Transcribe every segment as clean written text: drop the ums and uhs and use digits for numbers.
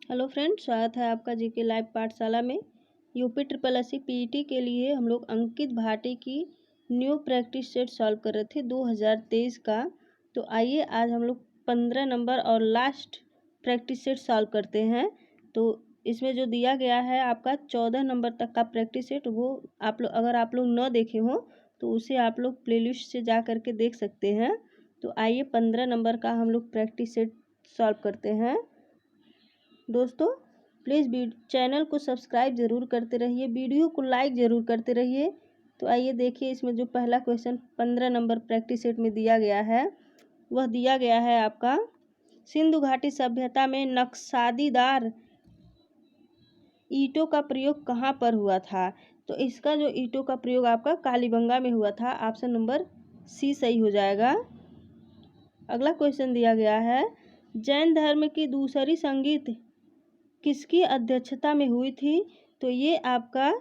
Hello friends, स्वागत है आपका जीके लाइव पाठशाला में। यूपी ट्रिपल एससी पीईटी के लिए हम लोग अंकित भाटी की न्यू प्रैक्टिस सेट सॉल्व कर रहे थे 2023 का। तो आइए आज हम लोग 15 नंबर और लास्ट प्रैक्टिस सेट सॉल्व करते हैं। तो इसमें जो दिया गया है आपका 14 नंबर तक का प्रैक्टिस सेट, वो आप लोग अगर आप लोग न देखे हों तो उसे आप लोग प्लेलिस्ट से जा करके देख सकते हैं। तो आइए 15 नंबर का हम लोग प्रैक्टिस सेट सॉल्व करते हैं। दोस्तों प्लीज़ चैनल को सब्सक्राइब ज़रूर करते रहिए, वीडियो को लाइक ज़रूर करते रहिए। तो आइए देखिए, इसमें जो पहला क्वेश्चन 15 नंबर प्रैक्टिस सेट में दिया गया है वह दिया गया है आपका, सिंधु घाटी सभ्यता में नक्शादीदार ईंटों का प्रयोग कहाँ पर हुआ था। तो इसका जो ईंटों का प्रयोग आपका कालीबंगा में हुआ था। ऑप्शन नंबर सी सही हो जाएगा। अगला क्वेश्चन दिया गया है, जैन धर्म की दूसरी संगीत किसकी अध्यक्षता में हुई थी। तो ये आपका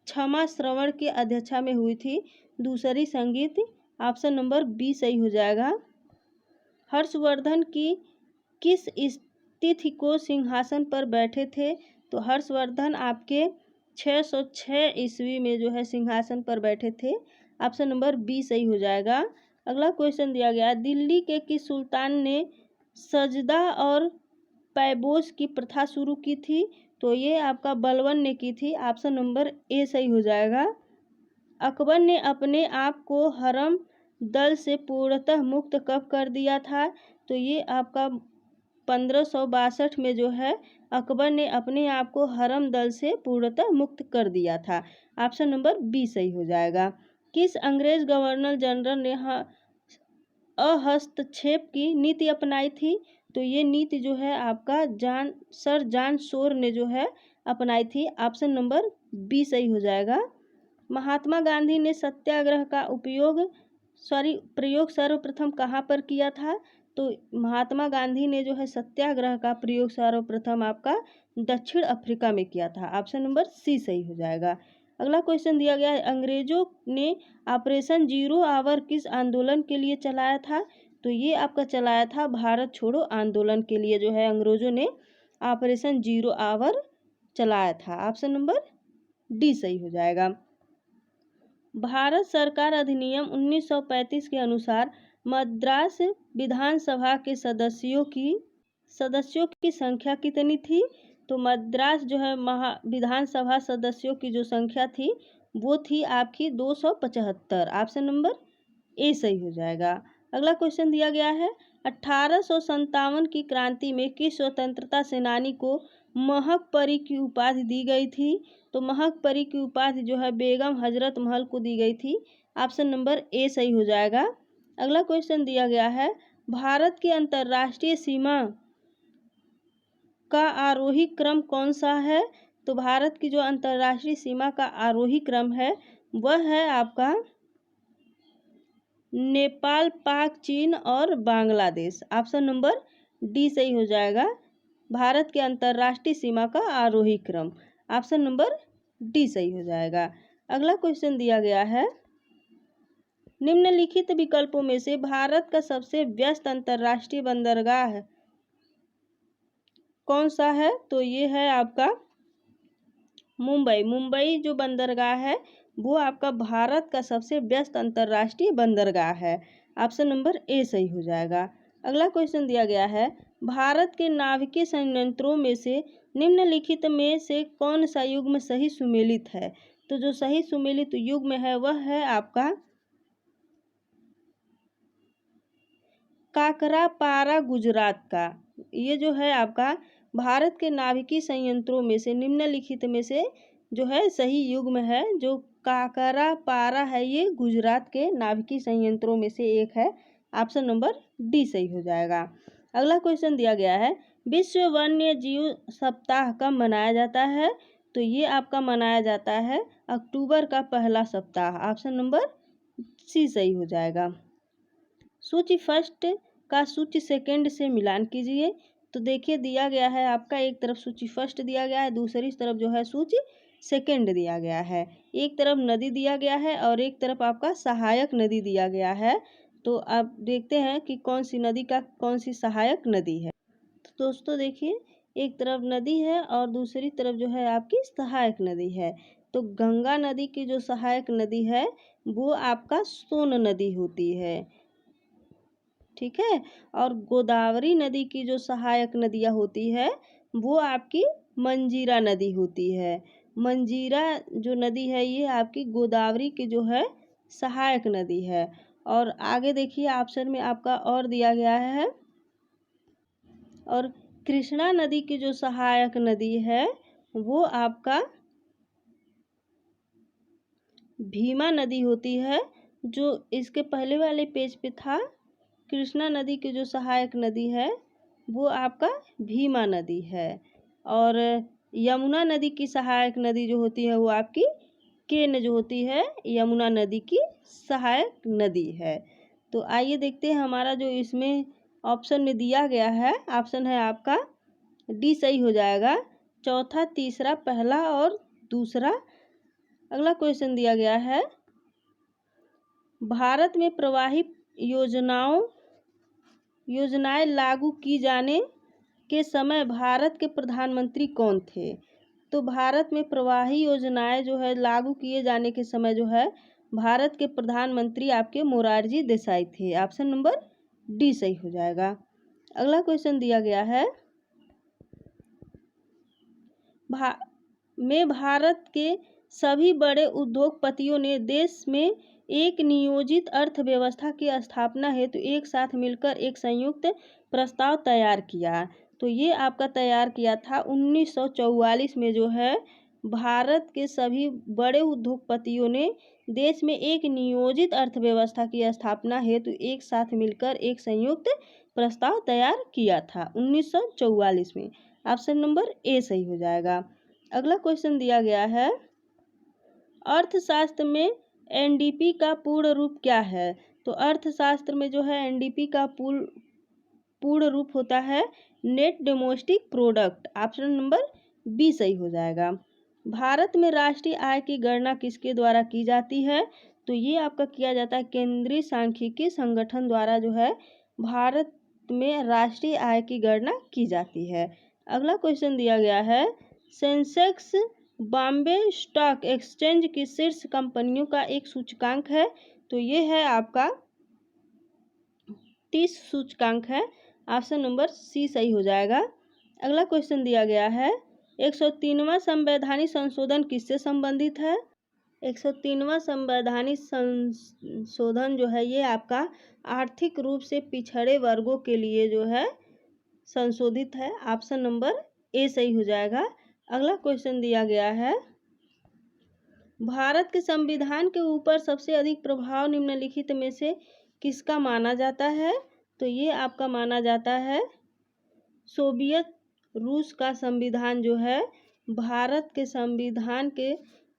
क्षमा श्रवण की अध्यक्षता में हुई थी दूसरी संगीत। ऑप्शन नंबर बी सही हो जाएगा। हर्षवर्धन की किस तिथि को सिंहासन पर बैठे थे। तो हर्षवर्धन आपके 606 ईस्वी में जो है सिंहासन पर बैठे थे। ऑप्शन नंबर बी सही हो जाएगा। अगला क्वेश्चन दिया गया है, दिल्ली के किस सुल्तान ने सजदा और पैबोस की प्रथा शुरू की थी। तो ये आपका बलबन ने की थी। ऑप्शन नंबर ए सही हो जाएगा। अकबर ने अपने आप को हरम दल से पूर्णतः मुक्त कब कर दिया था। तो ये आपका 1562 में जो है अकबर ने अपने आप को हरम दल से पूर्णतः मुक्त कर दिया था। ऑप्शन नंबर बी सही हो जाएगा। किस अंग्रेज गवर्नर जनरल ने अहस्तक्षेप की नीति अपनाई थी। तो ये नीति जो है आपका सर जॉन शोर ने जो है अपनाई थी। ऑप्शन नंबर बी सही हो जाएगा। महात्मा गांधी ने सत्याग्रह का प्रयोग सर्वप्रथम कहाँ पर किया था। तो महात्मा गांधी ने जो है सत्याग्रह का प्रयोग सर्वप्रथम आपका दक्षिण अफ्रीका में किया था। ऑप्शन नंबर सी सही हो जाएगा। अगला क्वेश्चन दिया गया है, अंग्रेजों ने ऑपरेशन जीरो आवर किस आंदोलन के लिए चलाया था। तो ये आपका चलाया था भारत छोड़ो आंदोलन के लिए जो है अंग्रेजों ने ऑपरेशन जीरो आवर चलाया था। ऑप्शन नंबर डी सही हो जाएगा। भारत सरकार अधिनियम 1935 के अनुसार मद्रास विधानसभा के सदस्यों की संख्या कितनी थी। तो मद्रास जो है विधानसभा सदस्यों की जो संख्या थी वो थी आपकी 275। ऑप्शन नंबर ए सही हो जाएगा। अगला क्वेश्चन दिया गया है, 1857 की क्रांति में किस स्वतंत्रता सेनानी को महक परी की उपाधि दी गई थी। तो महक परी की उपाधि जो है बेगम हजरत महल को दी गई थी। ऑप्शन नंबर ए सही हो जाएगा। अगला क्वेश्चन दिया गया है, भारत की अंतर्राष्ट्रीय सीमा का आरोही क्रम कौन सा है। तो भारत की जो अंतर्राष्ट्रीय सीमा का आरोही क्रम है वह है आपका नेपाल, पाक, चीन और बांग्लादेश। ऑप्शन नंबर डी सही हो जाएगा। भारत के अंतर्राष्ट्रीय सीमा का आरोही क्रम, ऑप्शन नंबर डी सही हो जाएगा। अगला क्वेश्चन दिया गया है, निम्नलिखित विकल्पों में से भारत का सबसे व्यस्त अंतर्राष्ट्रीय बंदरगाह कौन सा है। तो ये है आपका मुंबई जो बंदरगाह है वो आपका भारत का सबसे व्यस्त अंतर्राष्ट्रीय बंदरगाह है। ऑप्शन नंबर ए सही हो जाएगा। अगला क्वेश्चन दिया गया है, भारत के नाभिकीय संयंत्रों में से निम्नलिखित में से कौन सा युग्म सही सुमेलित है। तो जो सही सुमेलित युग्म है वह है आपका काकरापारा गुजरात का। ये जो है आपका भारत के नाभिकीय संयंत्रों में से निम्नलिखित में से जो है सही युग्म है जो काकरापारा है, ये गुजरात के नाभिकीय संयंत्रों में से एक है। ऑप्शन नंबर डी सही हो जाएगा। अगला क्वेश्चन दिया गया है, विश्व वन्य जीव सप्ताह कब मनाया जाता है। तो ये आपका मनाया जाता है अक्टूबर का पहला सप्ताह। ऑप्शन नंबर सी सही हो जाएगा। सूची फर्स्ट का सूची सेकंड से मिलान कीजिए। तो देखिए दिया गया है आपका, एक तरफ सूची फर्स्ट दिया गया है, दूसरी तरफ जो है सूची सेकंड दिया गया है। एक तरफ नदी दिया गया है और एक तरफ आपका सहायक नदी दिया गया है। तो आप देखते हैं कि कौन सी नदी का कौन सी सहायक नदी है। तो दोस्तों देखिए एक तरफ नदी है और दूसरी तरफ जो है आपकी सहायक नदी है। तो गंगा नदी की जो सहायक नदी है वो आपका सोन नदी होती है, ठीक है। और गोदावरी नदी की जो सहायक नदियाँ होती है वो आपकी मंजीरा नदी होती है। मंजीरा जो नदी है ये आपकी गोदावरी की जो है सहायक नदी है। और आगे देखिए ऑप्शन में आपका और दिया गया है। और कृष्णा नदी की जो सहायक नदी है वो आपका भीमा नदी होती है, जो इसके पहले वाले पेज पे था। कृष्णा नदी की जो सहायक नदी है वो आपका भीमा नदी है। और यमुना नदी की सहायक नदी जो होती है वो आपकी केन जो होती है यमुना नदी की सहायक नदी है। तो आइए देखते हैं हमारा जो इसमें ऑप्शन में दिया गया है, ऑप्शन है आपका डी सही हो जाएगा। चौथा, तीसरा, पहला और दूसरा। अगला क्वेश्चन दिया गया है, भारत में प्रवाही योजनाएं लागू की जाने के समय भारत के प्रधानमंत्री कौन थे? तो भारत में प्रवाही योजनाएं जो है लागू किए जाने के समय जो है भारत के प्रधानमंत्री आपके मोरारजी देसाई थे। ऑप्शन नंबर डी सही हो जाएगा। अगला क्वेश्चन दिया गया है, भारत के सभी बड़े उद्योगपतियों ने देश में एक नियोजित अर्थव्यवस्था की स्थापना हेतु एक साथ मिलकर एक संयुक्त प्रस्ताव तैयार किया। तो ये आपका तैयार किया था 1944 में जो है भारत के सभी बड़े उद्योगपतियों ने देश में एक नियोजित अर्थव्यवस्था की स्थापना हेतु एक साथ मिलकर एक संयुक्त प्रस्ताव तैयार किया था 1944 में। ऑप्शन नंबर ए सही हो जाएगा। अगला क्वेश्चन दिया गया है, अर्थशास्त्र में एनडीपी का पूर्ण रूप क्या है? तो अर्थशास्त्र में जो है एनडीपी का पूर्ण रूप होता है net domestic product. Option number B सही हो जाएगा। भारत में राष्ट्रीय आय की गणना किसके द्वारा की जाती है? तो ये आपका किया जाता है केंद्रीय सांख्यिकी संगठन द्वारा जो है भारत में राष्ट्रीय आय की गणना की जाती है। अगला क्वेश्चन दिया गया है, सेंसेक्स बॉम्बे स्टॉक एक्सचेंज की शीर्ष कंपनियों का एक सूचकांक है। तो ये है आपका 30 सूचकांक है। ऑप्शन नंबर सी सही हो जाएगा। अगला क्वेश्चन दिया गया है, 103वां संवैधानिक संशोधन किससे संबंधित है? 103वां संवैधानिक संशोधन जो है ये आपका आर्थिक रूप से पिछड़े वर्गों के लिए जो है संशोधित है। ऑप्शन नंबर ए सही हो जाएगा। अगला क्वेश्चन दिया गया है, भारत के संविधान के ऊपर सबसे अधिक प्रभाव निम्नलिखित में से किसका माना जाता है? तो ये आपका माना जाता है सोवियत रूस का संविधान जो है भारत के संविधान के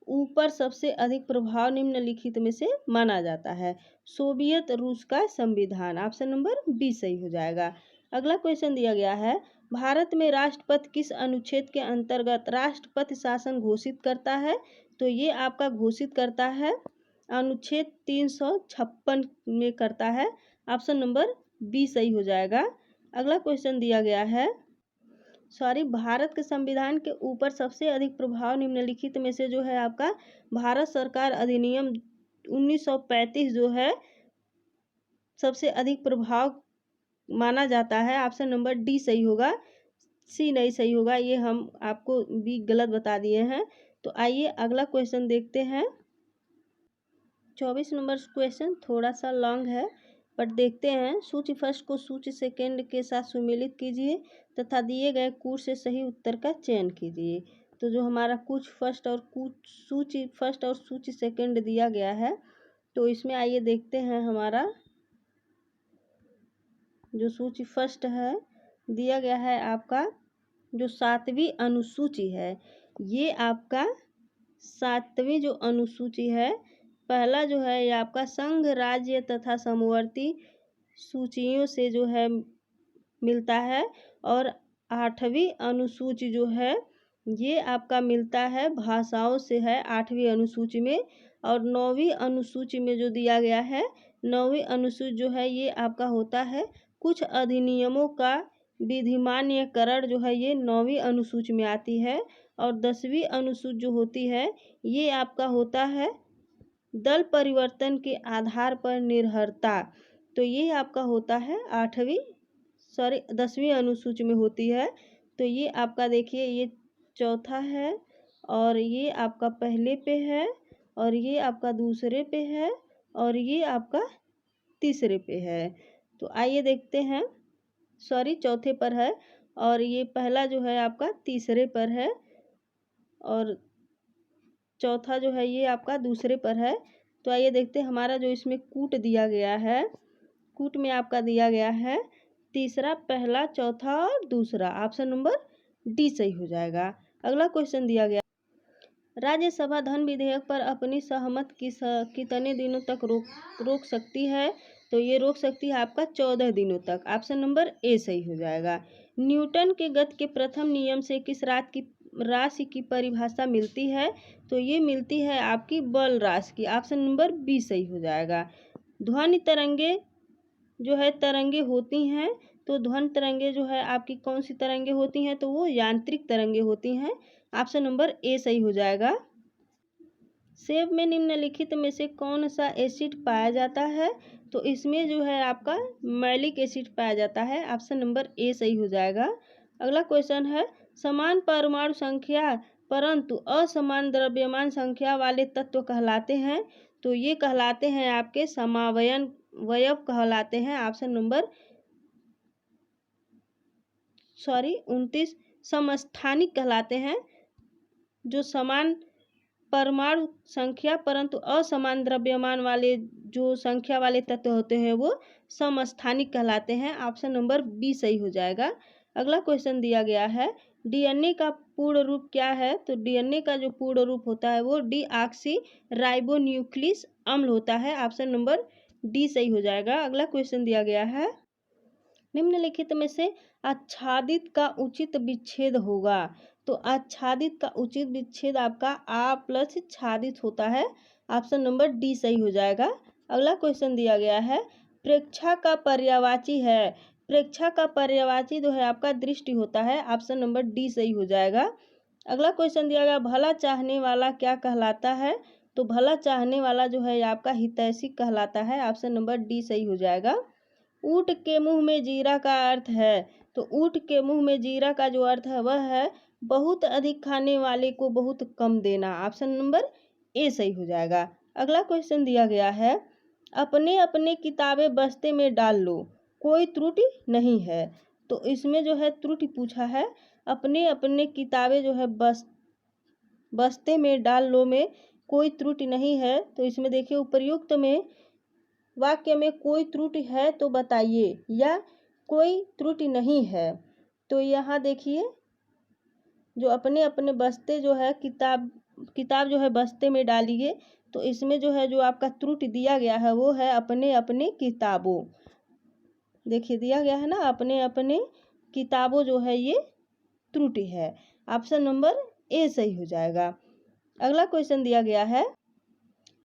ऊपर सबसे अधिक प्रभाव निम्नलिखित में से माना जाता है सोवियत रूस का संविधान। ऑप्शन नंबर बी सही हो जाएगा। अगला क्वेश्चन दिया गया है, भारत में राष्ट्रपति किस अनुच्छेद के अंतर्गत राष्ट्रपति शासन घोषित करता है? तो ये आपका घोषित करता है अनुच्छेद 356 में करता है। ऑप्शन नंबर बी सही हो जाएगा। अगला क्वेश्चन दिया गया है, भारत के संविधान के ऊपर सबसे अधिक प्रभाव निम्नलिखित में से जो है आपका भारत सरकार अधिनियम 1935 जो है सबसे अधिक प्रभाव माना जाता है। ऑप्शन नंबर डी सही होगा, सी नहीं सही होगा, ये हम आपको भी गलत बता दिए हैं। तो आइए अगला क्वेश्चन देखते हैं। 24 नंबर क्वेश्चन थोड़ा सा लॉन्ग है बट देखते हैं। सूची फर्स्ट को सूची सेकंड के साथ सुमेलित कीजिए तथा दिए गए कूट से सही उत्तर का चयन कीजिए। तो जो हमारा सूची फर्स्ट और सूची सेकंड दिया गया है तो इसमें आइए देखते हैं। हमारा जो सूची फर्स्ट है दिया गया है आपका जो 7वीं अनुसूची है, ये आपका 7वीं जो अनुसूची है, पहला जो है ये आपका संघ राज्य तथा समवर्ती सूचियों से जो है मिलता है। और 8वीं अनुसूची जो है ये आपका मिलता है भाषाओं से है 8वीं अनुसूची में। और 9वीं अनुसूची में जो दिया गया है 9वीं अनुसूची जो है ये आपका होता है कुछ अधिनियमों का विधिमान्यकरण जो है ये 9वीं अनुसूची में आती है। और 10वीं अनुसूची जो होती है ये आपका होता है दल परिवर्तन के आधार पर निर्भरता, तो ये आपका होता है 10वीं अनुसूची में होती है। तो ये आपका देखिए ये चौथा है, और ये आपका पहले पे है, और ये आपका दूसरे पे है, और ये आपका तीसरे पे है। तो आइए देखते हैं, चौथे पर है, और ये पहला जो है आपका तीसरे पर है, और चौथा जो है ये आपका दूसरे पर है। तो आइए देखते हैं हमारा जो इसमें कूट दिया गया है, कूट में आपका दिया गया है तीसरा, पहला, चौथा और दूसरा। ऑप्शन नंबर डी सही हो जाएगा। अगला क्वेश्चन दिया गया, राज्यसभा धन विधेयक पर अपनी सहमत कितने दिनों तक रोक सकती है? तो ये रोक सकती है आपका 14 दिनों तक। ऑप्शन नंबर ए सही हो जाएगा। न्यूटन के गति के प्रथम नियम से किस राशि की परिभाषा मिलती है? तो ये मिलती है आपकी बल राशि की। ऑप्शन नंबर बी सही हो जाएगा। ध्वनि तरंगे जो है तरंगे होती हैं, तो ध्वनि तरंगे जो है आपकी कौन सी तरंगे होती हैं? तो वो यांत्रिक तरंगे होती हैं। ऑप्शन नंबर ए सही हो जाएगा। सेब में निम्नलिखित में से कौन सा एसिड पाया जाता है? तो इसमें जो है आपका मैलिक एसिड पाया जाता है। ऑप्शन नंबर ए सही हो जाएगा। अगला क्वेश्चन है, समान परमाणु संख्या परंतु असमान द्रव्यमान संख्या वाले तत्व कहलाते हैं? तो ये कहलाते हैं आपके समावयव कहलाते हैं। ऑप्शन नंबर 29 समस्थानिक कहलाते हैं। जो समान परमाणु संख्या परंतु असमान द्रव्यमान वाले जो संख्या वाले तत्व होते हैं वो समस्थानिक कहलाते हैं। ऑप्शन नंबर बी सही हो जाएगा। अगला क्वेश्चन दिया गया है, डीएनए का पूर्ण रूप क्या है? तो डीएनए का जो पूर्ण रूप होता है वो डीऑक्सी राइबोन्यूक्लिक अम्ल होता है। ऑप्शन नंबर डी सही हो जाएगा। अगला क्वेश्चन दिया गया है, निम्नलिखित में से आच्छादित का उचित विच्छेद होगा? तो आच्छादित का उचित विच्छेद आपका आ प्लस छादित होता है। ऑप्शन नंबर डी सही हो जाएगा। अगला क्वेश्चन दिया गया है, प्रेक्षा का पर्यायवाची है? प्रेक्षा का पर्यायवाची जो है आपका दृष्टि होता है। ऑप्शन नंबर डी सही हो जाएगा। अगला क्वेश्चन दिया गया, भला चाहने वाला क्या कहलाता है? तो भला चाहने वाला जो है आपका हितैषी कहलाता है। ऑप्शन नंबर डी सही हो जाएगा। ऊँट के मुंह में जीरा का अर्थ है? तो ऊँट के मुंह में जीरा का जो अर्थ है वह है बहुत अधिक खाने वाले को बहुत कम देना। ऑप्शन नंबर ए सही हो जाएगा। अगला क्वेश्चन दिया गया है, अपने अपने किताबें बस्ते में डाल लो, कोई त्रुटि नहीं है? तो इसमें जो है त्रुटि पूछा है। अपने अपने किताबें जो है बस्ते में डाल लो में कोई त्रुटि नहीं है। तो इसमें देखिए उपर्युक्त में वाक्य में कोई त्रुटि है तो बताइए, या कोई त्रुटि नहीं है। तो यहाँ देखिए जो अपने अपने बस्ते जो है किताब जो है बस्ते में डालिए, तो इसमें जो है जो आपका त्रुटि दिया गया है वो है अपने अपने किताबों। देखिए दिया गया है ना, अपने अपने किताबों जो है ये त्रुटि है। ऑप्शन नंबर ए सही हो जाएगा। अगला क्वेश्चन दिया गया है,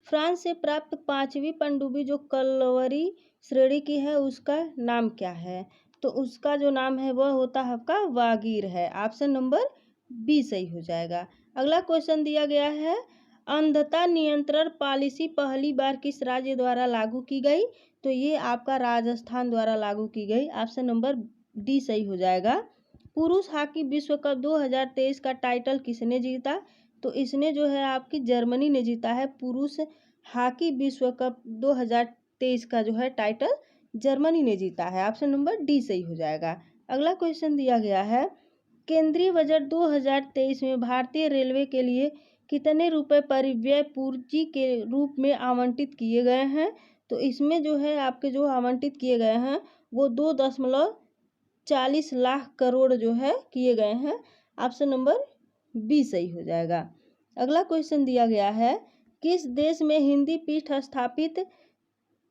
फ्रांस से प्राप्त 5वीं पनडुब्बी जो कलवरी श्रेणी की है उसका नाम क्या है? तो उसका जो नाम है वह होता है आपका वागीर है। ऑप्शन नंबर बी सही हो जाएगा। अगला क्वेश्चन दिया गया है, अंधता नियंत्रण पॉलिसी पहली बार किस राज्य द्वारा लागू की गई? तो ये आपका राजस्थान द्वारा लागू की गई। ऑप्शन नंबर डी सही हो जाएगा। पुरुष हॉकी विश्व कप 2023 का टाइटल किसने जीता? तो इसने जो है आपकी जर्मनी ने जीता है। पुरुष हॉकी विश्व कप 2023 का जो है टाइटल जर्मनी ने जीता है। ऑप्शन नंबर डी सही हो जाएगा। अगला क्वेश्चन दिया गया है, केंद्रीय बजट 2023 में भारतीय रेलवे के लिए कितने रुपए परिव्यय पूंजी के रूप में आवंटित किए गए हैं? तो इसमें जो है आपके जो आवंटित किए गए हैं वो 2.40 लाख करोड़ जो है किए गए हैं। ऑप्शन नंबर बी सही हो जाएगा। अगला क्वेश्चन दिया गया है, किस देश में हिंदी पीठ स्थापित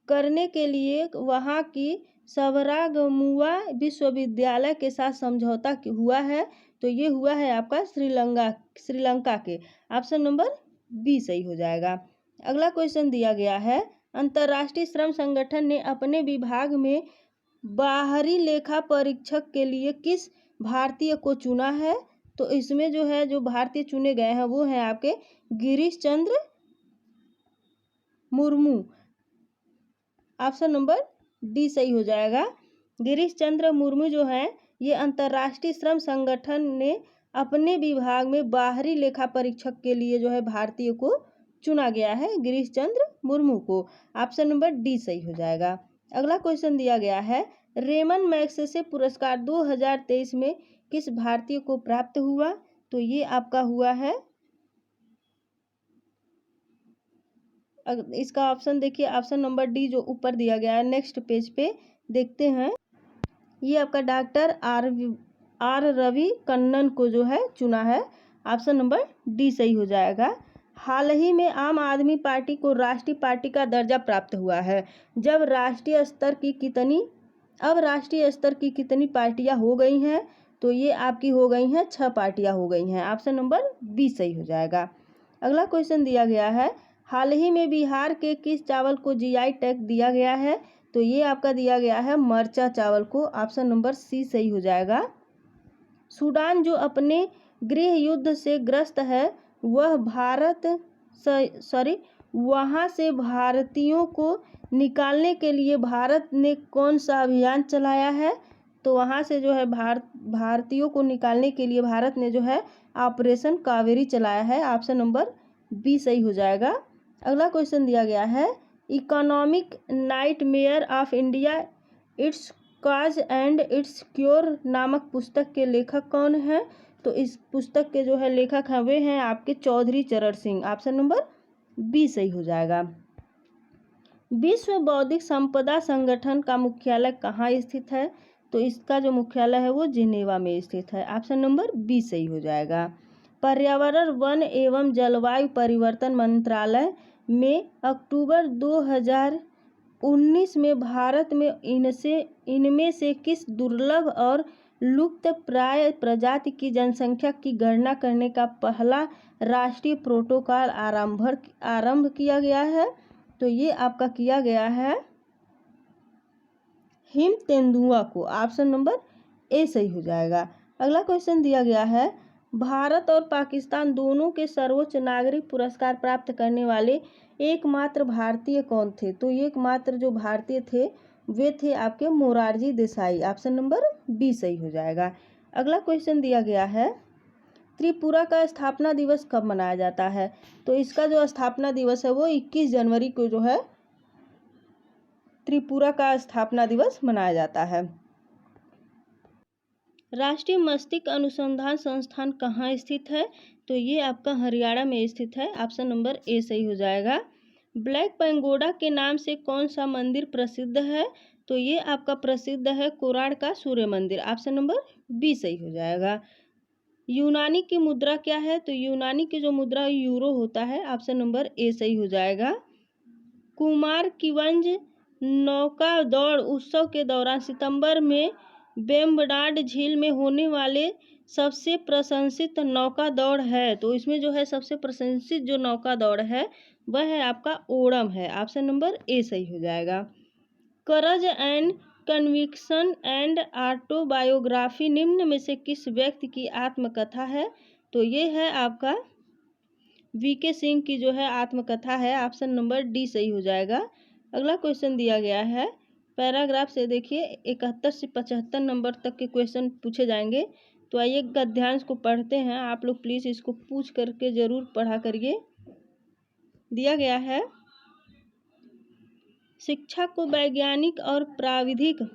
करने के लिए वहाँ की सवरागमुआ विश्वविद्यालय के साथ समझौता हुआ है? तो ये हुआ है आपका श्रीलंका के। ऑप्शन नंबर बी सही हो जाएगा। अगला क्वेश्चन दिया गया है, अंतर्राष्ट्रीय श्रम संगठन ने अपने विभाग में बाहरी लेखा परीक्षक के लिए किस भारतीय को चुना है? तो इसमें जो है जो भारतीय चुने गए हैं वो हैं आपके Girish Chandra Murmu. Option number D सही हो जाएगा। गिरीश चंद्र मुर्मू जो है ये अंतर्राष्ट्रीय श्रम संगठन ने अपने विभाग में बाहरी लेखा परीक्षक के लिए जो है भारतीय को चुना गया है, गिरीश चंद्र मुर्मू को। ऑप्शन नंबर डी सही हो जाएगा। अगला क्वेश्चन दिया गया है, रेमन मैग्सेसे पुरस्कार 2023 में किस भारतीय को प्राप्त हुआ? तो ये आपका हुआ है, इसका ऑप्शन देखिए, ऑप्शन नंबर डी जो ऊपर दिया गया है, नेक्स्ट पेज पे देखते हैं। ये आपका डॉक्टर आर रवि कन्नन को जो है चुना है। ऑप्शन नंबर डी सही हो जाएगा। हाल ही में आम आदमी पार्टी को राष्ट्रीय पार्टी का दर्जा प्राप्त हुआ है। अब राष्ट्रीय स्तर की कितनी पार्टियां हो गई हैं? तो ये आपकी हो गई हैं 6 पार्टियां हो गई हैं। ऑप्शन नंबर बी सही हो जाएगा। अगला क्वेश्चन दिया गया है, हाल ही में बिहार के किस चावल को जीआई टैग दिया गया है? तो ये आपका दिया गया है मरचा चावल को। ऑप्शन नंबर सी सही हो जाएगा। सूडान जो अपने गृह युद्ध से ग्रस्त है वहाँ से भारतीयों को निकालने के लिए भारत ने कौन सा अभियान चलाया है? तो वहाँ से जो है भारतीयों को निकालने के लिए भारत ने जो है ऑपरेशन कावेरी चलाया है। ऑप्शन नंबर बी सही हो जाएगा। अगला क्वेश्चन दिया गया है, economic nightmare of India it's cause and it's cure नामक पुस्तक के लेखक कौन है? तो इस पुस्तक के जो है लेखक हैं वे हैं आपके चौधरी चरण सिंह। ऑप्शन नंबर बी सही हो जाएगा। विश्व बौद्धिक संपदा संगठन का मुख्यालय कहाँ स्थित है? तो इसका जो मुख्यालय है वो जिनेवा में स्थित है। ऑप्शन नंबर बी सही हो जाएगा। पर्यावरण वन एवं जलवायु परिवर्तन मंत्रालय में अक्टूबर 2019 में भारत में इनमें से किस दुर्लभ और लुप्त प्राय प्रजाति की जनसंख्या की गणना करने का पहला राष्ट्रीय प्रोटोकॉल आरंभ किया गया है? तो ये आपका किया गया है हिम तेंदुआ को। ऑप्शन नंबर ए सही हो जाएगा। अगला क्वेश्चन दिया गया है, भारत और पाकिस्तान दोनों के सर्वोच्च नागरिक पुरस्कार प्राप्त करने वाले एकमात्र भारतीय कौन थे? तो एकमात्र जो भारतीय थे वे थे आपके Morarji Desai. Option number B सही हो जाएगा। अगला क्वेश्चन दिया गया है, त्रिपुरा का स्थापना दिवस कब मनाया जाता है? तो इसका जो स्थापना दिवस है वो 21 जनवरी को जो है त्रिपुरा का स्थापना दिवस मनाया जाता है। राष्ट्रीय मस्तिष्क अनुसंधान संस्थान कहाँ स्थित है? तो ये आपका हरियाणा में स्थित है। ऑप्शन नंबर ए सही हो जाएगा। ब्लैक पैगोडा के नाम से कौन सा मंदिर प्रसिद्ध है? तो ये आपका प्रसिद्ध है कोणार्क का सूर्य मंदिर। ऑप्शन नंबर बी सही हो जाएगा। यूनानी की मुद्रा क्या है? तो यूनानी की जो मुद्रा यूरो होता है। ऑप्शन नंबर ए सही हो जाएगा। कुमारकीवंज नौका दौड़ उत्सव के दौरान सितंबर में वेम्बनाड झील में होने वाले सबसे प्रशंसित नौका दौड़ है? तो इसमें जो है सबसे प्रशंसित जो नौका दौड़ है वह है आपका ओणम है। ऑप्शन नंबर ए सही हो जाएगा। करज एंड कन्विक्शन एंड ऑटोबायोग्राफी निम्न में से किस व्यक्ति की आत्मकथा है? तो ये है आपका वीके सिंह की जो है आत्मकथा है। ऑप्शन नंबर डी सही हो जाएगा। अगला क्वेश्चन दिया गया है, पैराग्राफ से देखिए 71 से 75 नंबर तक के क्वेश्चन पूछे जाएंगे। तो आइए गद्यांश को पढ़ते हैं। आप लोग प्लीज़ इसको पूछ करके ज़रूर पढ़ा करिए। दिया गया है, शिक्षा को वैज्ञानिक और प्राविधिक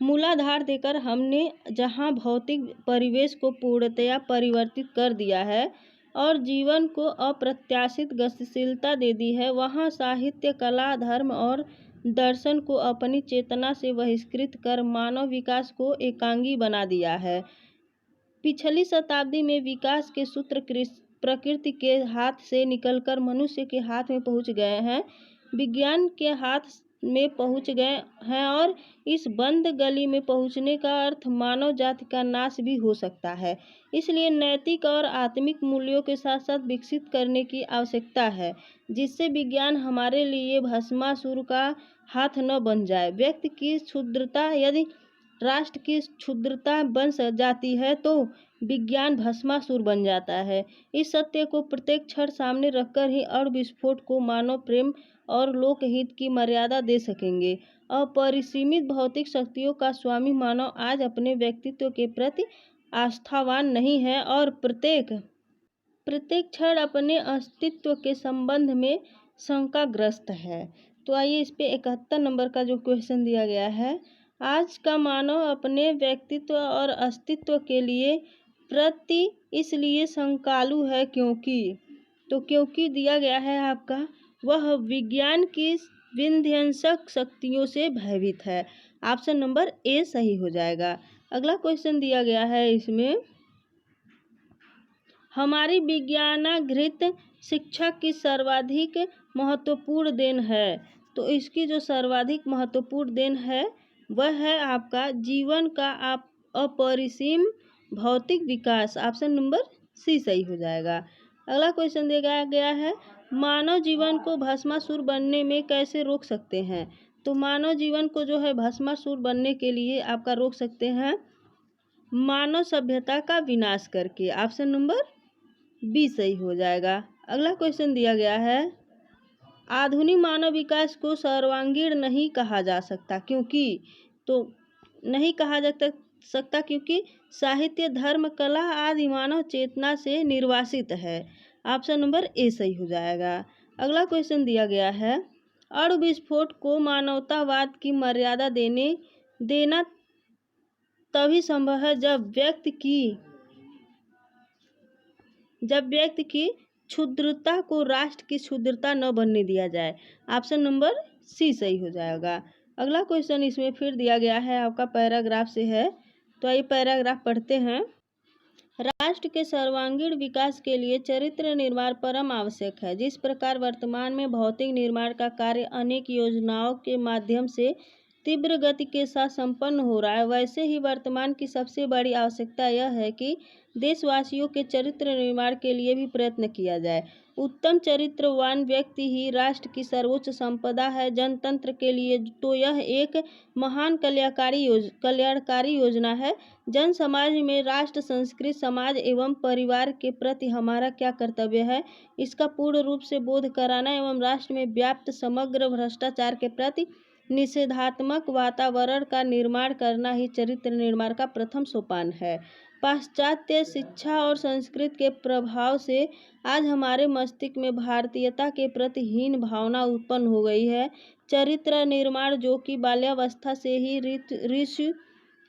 मूलाधार देकर हमने जहां भौतिक परिवेश को पूर्णतया परिवर्तित कर दिया है और जीवन को अप्रत्याशित गतिशीलता दे दी है, वहां साहित्य, कला, धर्म और दर्शन को अपनी चेतना से बहिष्कृत कर मानव विकास को एकांगी बना दिया है। पिछली शताब्दी में विकास के सूत्र प्रकृति के हाथ से निकलकर मनुष्य के हाथ में पहुंच गए हैं, विज्ञान के हाथ में पहुंच गए हैं और इस बंद गली में पहुंचने का अर्थ मानव जाति का नाश भी हो सकता है। इसलिए नैतिक और आत्मिक मूल्यों के साथ साथ विकसित करने की आवश्यकता है, जिससे विज्ञान हमारे लिए भस्मासुर का हाथ न बन जाए। व्यक्ति की क्षुद्रता यदि राष्ट्र की क्षुद्रता बन जाती है तो विज्ञान भस्मासुर बन जाता है। इस सत्य को प्रत्येक क्षण सामने रखकर ही अणु विस्फोट को मानव प्रेम और लोकहित की मर्यादा दे सकेंगे। अपरिसीमित भौतिक शक्तियों का स्वामी मानव आज अपने व्यक्तित्व के प्रति आस्थावान नहीं है और प्रत्येक क्षण अपने अस्तित्व के संबंध में शंकाग्रस्त है। तो आइए इस पे 71 नंबर का जो क्वेश्चन दिया गया है, आज का मानव अपने व्यक्तित्व और अस्तित्व के लिए प्रति इसलिए शंकालु है क्योंकि दिया गया है आपका, वह विज्ञान की विध्वंसक शक्तियों से भयभीत है। ऑप्शन नंबर ए सही हो जाएगा। अगला क्वेश्चन दिया गया है इसमें, हमारी विज्ञानागृत शिक्षा की सर्वाधिक महत्वपूर्ण देन है। तो इसकी जो सर्वाधिक महत्वपूर्ण देन है वह है आपका जीवन का अपरिसीम भौतिक विकास। ऑप्शन नंबर सी सही हो जाएगा। अगला क्वेश्चन दिया गया है, मानव जीवन को भस्मासुर बनने में कैसे रोक सकते हैं। तो मानव जीवन को जो है भस्मासुर बनने के लिए आपका रोक सकते हैं मानव सभ्यता का विनाश करके। ऑप्शन नंबर बी सही हो जाएगा। अगला क्वेश्चन दिया गया है, आधुनिक मानव विकास को सर्वांगीण नहीं कहा जा सकता क्योंकि, तो नहीं कहा जा सकता क्योंकि साहित्य, धर्म, कला आदि मानव चेतना से निर्वासित है। ऑप्शन नंबर ए सही हो जाएगा। अगला क्वेश्चन दिया गया है, अणु विस्फोट को मानवतावाद की मर्यादा देना तभी संभव है जब व्यक्ति की क्षुद्रता को राष्ट्र की क्षुद्रता न बनने दिया जाए। ऑप्शन नंबर सी सही हो जाएगा। अगला क्वेश्चन इसमें फिर दिया गया है आपका पैराग्राफ से है, तो आइए पैराग्राफ पढ़ते हैं। राष्ट्र के सर्वांगीण विकास के लिए चरित्र निर्माण परम आवश्यक है। जिस प्रकार वर्तमान में भौतिक निर्माण का कार्य अनेक योजनाओं के माध्यम से तीव्र गति के साथ संपन्न हो रहा है, वैसे ही वर्तमान की सबसे बड़ी आवश्यकता यह है कि देशवासियों के चरित्र निर्माण के लिए भी प्रयत्न किया जाए। उत्तम चरित्रवान व्यक्ति ही राष्ट्र की सर्वोच्च संपदा है। जनतंत्र के लिए तो यह एक महान कल्याणकारी योजना है। जन समाज में राष्ट्र, संस्कृत समाज एवं परिवार के प्रति हमारा क्या कर्तव्य है, इसका पूर्ण रूप से बोध कराना एवं राष्ट्र में व्याप्त समग्र भ्रष्टाचार के प्रति निषेधात्मक वातावरण का निर्माण करना ही चरित्र निर्माण का प्रथम सोपान है। पाश्चात्य शिक्षा और संस्कृत के प्रभाव से आज हमारे मस्तिष्क में भारतीयता के प्रति हीन भावना उत्पन्न हो गई है। चरित्र निर्माण जो कि बाल्यावस्था से ही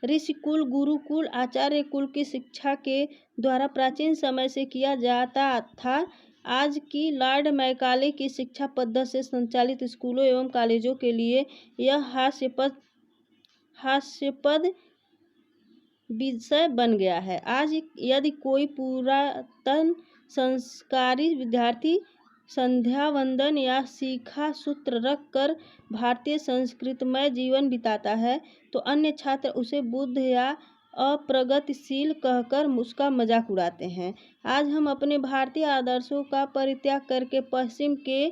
ऋषिकुल, गुरुकुल, आचार्य कुल की शिक्षा के द्वारा प्राचीन समय से किया जाता था, आज की लॉर्ड मैकाले की शिक्षा पद्धति से संचालित स्कूलों एवं कॉलेजों के लिए यह हास्यास्पद विषय बन गया है। आज यदि कोई पुरातन संस्कारी विद्यार्थी संध्या वंदन या शिखा सूत्र रख कर भारतीय संस्कृतमय जीवन बिताता है तो अन्य छात्र उसे बुद्ध या अप्रगतिशील कहकर उसका मजाक उड़ाते हैं। आज हम अपने भारतीय आदर्शों का परित्याग करके पश्चिम के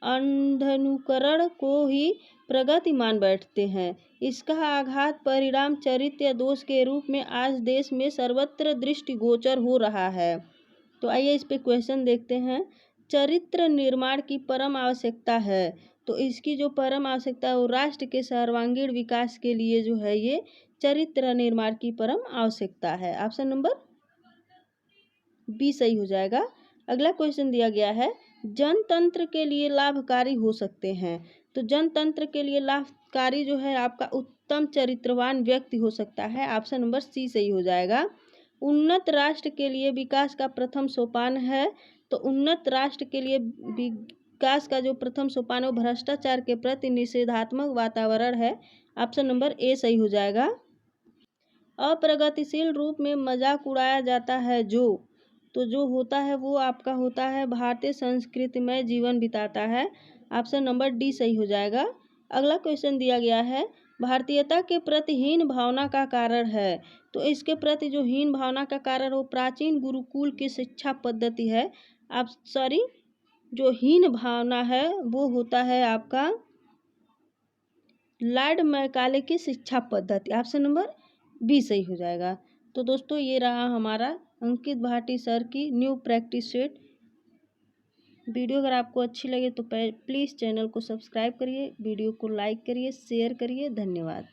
अंधानुकरण को ही प्रगति मान बैठते हैं। इसका आघात परिणाम चरित्र दोष के रूप में आज देश में सर्वत्र दृष्टिगोचर हो रहा है। तो आइए इस पे क्वेश्चन देखते हैं। चरित्र निर्माण की परम आवश्यकता है, तो इसकी जो परम आवश्यकता है वो राष्ट्र के सर्वांगीण विकास के लिए जो है ये चरित्र निर्माण की परम आवश्यकता है। ऑप्शन नंबर बी सही हो जाएगा। अगला क्वेश्चन दिया गया है, जनतंत्र के लिए लाभकारी हो सकते हैं। तो जनतंत्र के लिए लाभकारी जो है आपका उत्तम चरित्रवान व्यक्ति हो सकता है। ऑप्शन नंबर सी सही हो जाएगा। उन्नत राष्ट्र के लिए विकास का प्रथम सोपान है, तो उन्नत राष्ट्र के लिए विकास का जो प्रथम सोपान है वो भ्रष्टाचार के प्रति निषेधात्मक वातावरण है। ऑप्शन नंबर ए सही हो जाएगा। अप्रगतिशील रूप में मजाक उड़ाया जाता है जो होता है वो आपका होता है भारतीय संस्कृति में जीवन बिताता है। ऑप्शन नंबर डी सही हो जाएगा। अगला क्वेश्चन दिया गया है, भारतीयता के प्रति हीन भावना का कारण है। तो इसके प्रति जो हीन भावना का कारण वो प्राचीन गुरुकुल की शिक्षा पद्धति है। जो हीन भावना है वो होता है आपका लॉर्ड मैकाले की शिक्षा पद्धति। ऑप्शन नंबर बी सही हो जाएगा। तो दोस्तों ये रहा हमारा अंकित भाटी सर की न्यू प्रैक्टिस सेट। वीडियो अगर आपको अच्छी लगे तो प्लीज़ चैनल को सब्सक्राइब करिए, वीडियो को लाइक करिए, शेयर करिए। धन्यवाद।